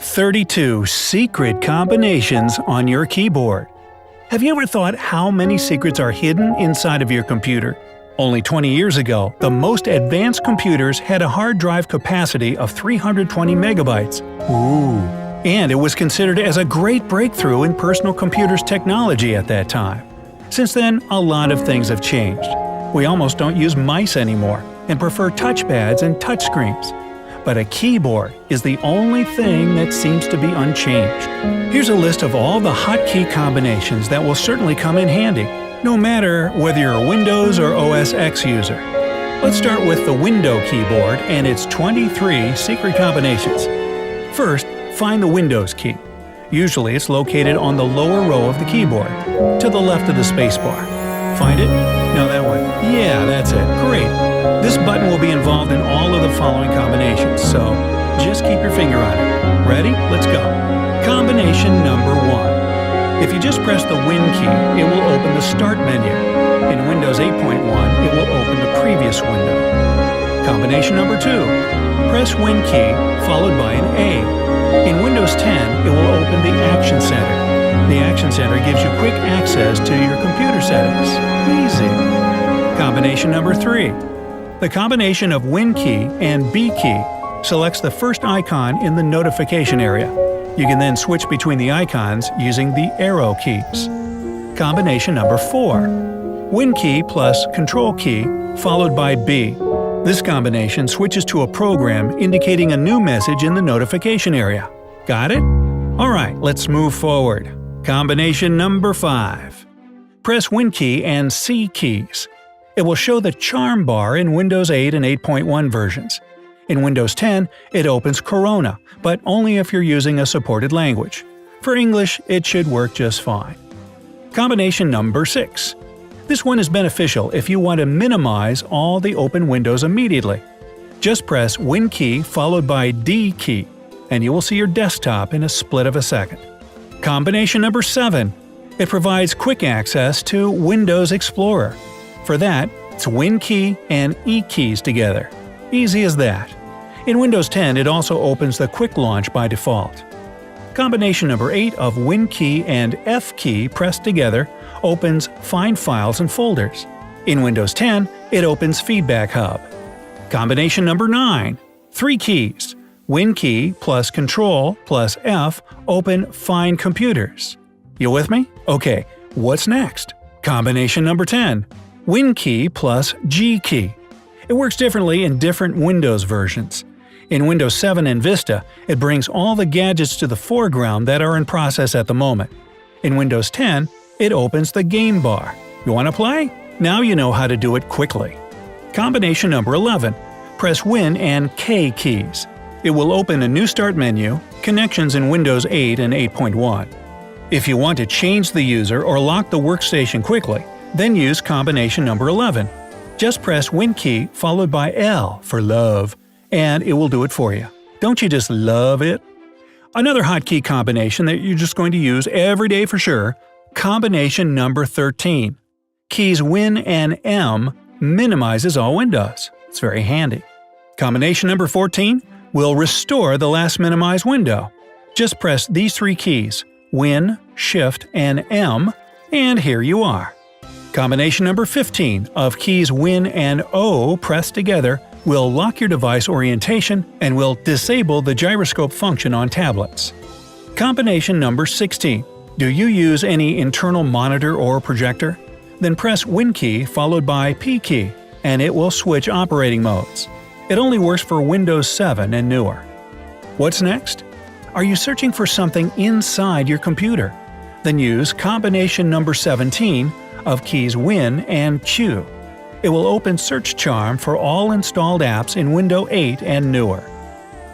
32 secret combinations on your keyboard. Have you ever thought how many secrets are hidden inside of your computer? Only 20 years ago, the most advanced computers had a hard drive capacity of 320 megabytes. Ooh! And it was considered as a great breakthrough in personal computers technology at that time. Since then, a lot of things have changed. We almost don't use mice anymore and prefer touchpads and touchscreens. But a keyboard is the only thing that seems to be unchanged. Here's a list of all the hotkey combinations that will certainly come in handy, no matter whether you're a Windows or OS X user. Let's start with the Windows keyboard and its 23 secret combinations. First, find the Windows key. Usually it's located on the lower row of the keyboard, to the left of the spacebar. Find it? No, that one. Yeah, that's it. Great. This button will be involved in all of the following combinations, so just keep your finger on it. Ready? Let's go. Combination number 1. If you just press the Win key, it will open the Start menu. In Windows 8.1, it will open the previous window. Combination number 2. Press Win key followed by an A. In Windows 10, it will open the Action Center. The Action Center gives you quick access to your computer settings. Easy. Combination number 3. The combination of Win key and B key selects the first icon in the notification area. You can then switch between the icons using the arrow keys. Combination number 4. Win key plus Control key followed by B. This combination switches to a program indicating a new message in the notification area. Got it? Alright, let's move forward. Combination number 5. Press Win key and C keys. It will show the charm bar in Windows 8 and 8.1 versions. In Windows 10, it opens Corona, but only if you're using a supported language. For English, it should work just fine. Combination number 6. This one is beneficial if you want to minimize all the open windows immediately. Just press Win key followed by D key, and you will see your desktop in a split of a second. Combination number 7. It provides quick access to Windows Explorer. For that, it's Win key and E keys together. Easy as that. In Windows 10, it also opens the Quick Launch by default. Combination number 8 of Win key and F key pressed together opens Find Files and Folders. In Windows 10, it opens Feedback Hub. Combination number 9. 3 keys. Win key plus Control plus F open Find Computers. You with me? Okay, what's next? Combination number 10. Win key plus G key. It works differently in different Windows versions. In Windows 7 and Vista, it brings all the gadgets to the foreground that are in process at the moment. In Windows 10, it opens the game bar. You want to play? Now you know how to do it quickly. Combination number 11. Press Win and K keys. It will open a new Start menu, connections in Windows 8 and 8.1. If you want to change the user or lock the workstation quickly, then use combination number 11. Just press Win key followed by L for love, and it will do it for you. Don't you just love it? Another hotkey combination that you're just going to use every day for sure, combination number 13. Keys Win and M minimizes all windows. It's very handy. Combination number 14 will restore the last minimized window. Just press these 3 keys, Win, Shift, and M, and here you are. Combination number 15 of keys Win and O pressed together will lock your device orientation and will disable the gyroscope function on tablets. Combination number 16. Do you use any internal monitor or projector? Then press Win key followed by P key, and it will switch operating modes. It only works for Windows 7 and newer. What's next? Are you searching for something inside your computer? Then use combination number 17 of keys Win and Q. It will open Search Charm for all installed apps in Windows 8 and newer.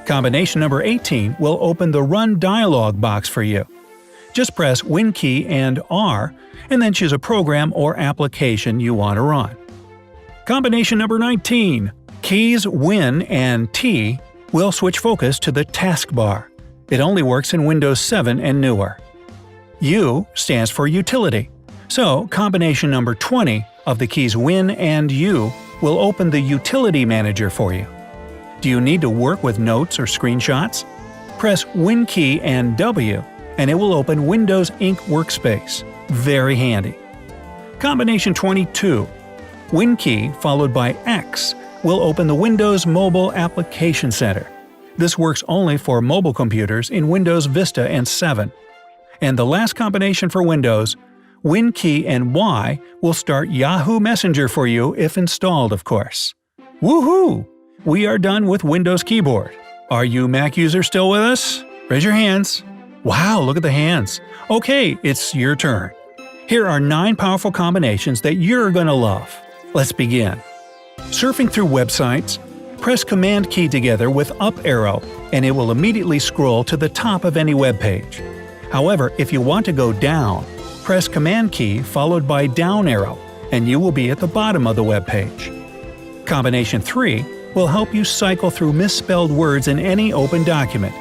Combination number 18 will open the Run dialog box for you. Just press Win key and R, and then choose a program or application you want to run. Combination number 19. Keys Win and T will switch focus to the taskbar. It only works in Windows 7 and newer. U stands for Utility. So, combination number 20 of the keys Win and U will open the Utility Manager for you. Do you need to work with notes or screenshots? Press Win key and W, and it will open Windows Ink Workspace. Very handy. Combination 22. Win key followed by X will open the Windows Mobile Application Center. This works only for mobile computers in Windows Vista and 7. And the last combination for Windows, Win key and Y will start Yahoo Messenger for you if installed, of course. Woohoo! We are done with Windows keyboard. Are you Mac users still with us? Raise your hands. Wow, look at the hands. Okay, it's your turn. Here are 9 powerful combinations that you're gonna love. Let's begin. Surfing through websites, press Command key together with up arrow and it will immediately scroll to the top of any web page. However, if you want to go down, press Command key followed by down arrow and you will be at the bottom of the web page. Combination 3 will help you cycle through misspelled words in any open document.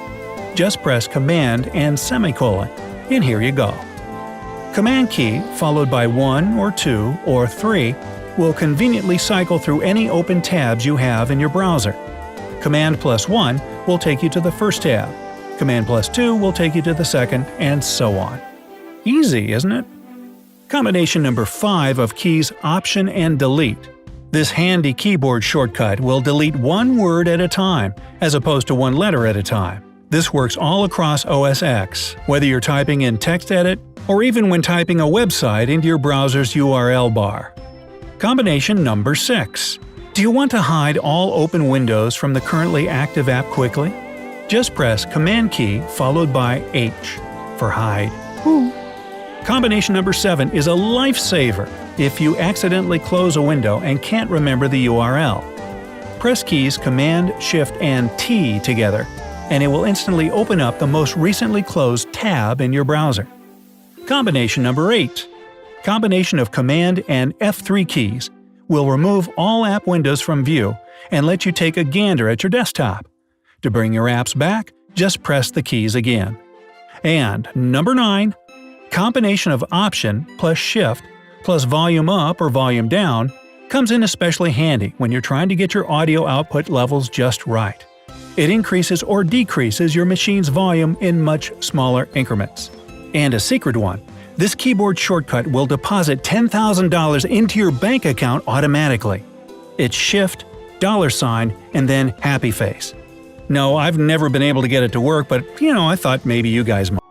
Just press Command and semicolon, and here you go. Command key followed by 1 or 2 or 3 will conveniently cycle through any open tabs you have in your browser. Command plus 1 will take you to the first tab. Command plus 2 will take you to the second, and so on. Easy, isn't it? Combination number 5 of keys Option and Delete. This handy keyboard shortcut will delete one word at a time, as opposed to one letter at a time. This works all across OS X, whether you're typing in TextEdit or even when typing a website into your browser's URL bar. Combination number 6. Do you want to hide all open windows from the currently active app quickly? Just press Command key followed by H for hide. Woo. Combination number 7 is a lifesaver if you accidentally close a window and can't remember the URL. Press keys Command, Shift, and T together, and it will instantly open up the most recently closed tab in your browser. Combination number 8. Combination of Command and F3 keys will remove all app windows from view and let you take a gander at your desktop. To bring your apps back, just press the keys again. And number 9. Combination of Option plus Shift plus volume up or volume down comes in especially handy when you're trying to get your audio output levels just right. It increases or decreases your machine's volume in much smaller increments. And a secret one, this keyboard shortcut will deposit $10,000 into your bank account automatically. It's Shift, $, and then happy face. No, I've never been able to get it to work, but I thought maybe you guys might.